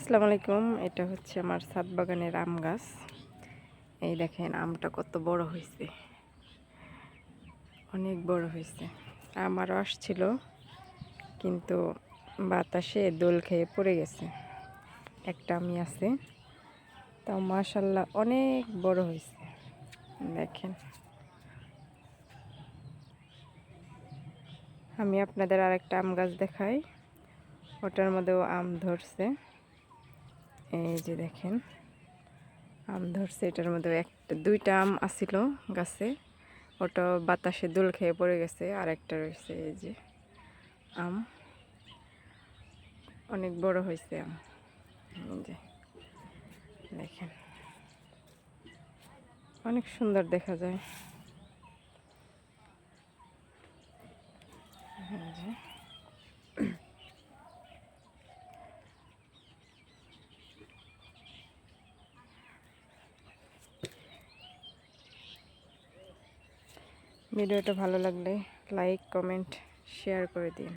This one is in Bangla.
আসসালামু আলাইকুম। এটা হচ্ছে আমার ছাদ বাগানের আম গাছ। এই দেখেন আমটা কত বড় হয়েছে, অনেক বড় হয়েছে। আমার রস ছিল কিন্তু বাতাসে দোল খেয়ে পড়ে গেছে। একটা আমি আছে, তাও মাশাল্লাহ অনেক বড় হয়েছে। দেখেন, আমি আপনাদের আরেকটা আম গাছ দেখাই। ওটার মধ্যেও আম ধরছে। এই যে দেখেন আম ধরছে। এটার মধ্যে দুইটা আম আসিল গাছে, ওটা বাতাসে দোল খেয়ে পড়ে গেছে। আর একটা রয়েছে, এই যে আম অনেক বড় হয়েছে আম। এই যে দেখেন, অনেক সুন্দর দেখা যায়। এই যে ভিডিওটা ভালো লাগলে লাইক, কমেন্ট, শেয়ার করে দিন।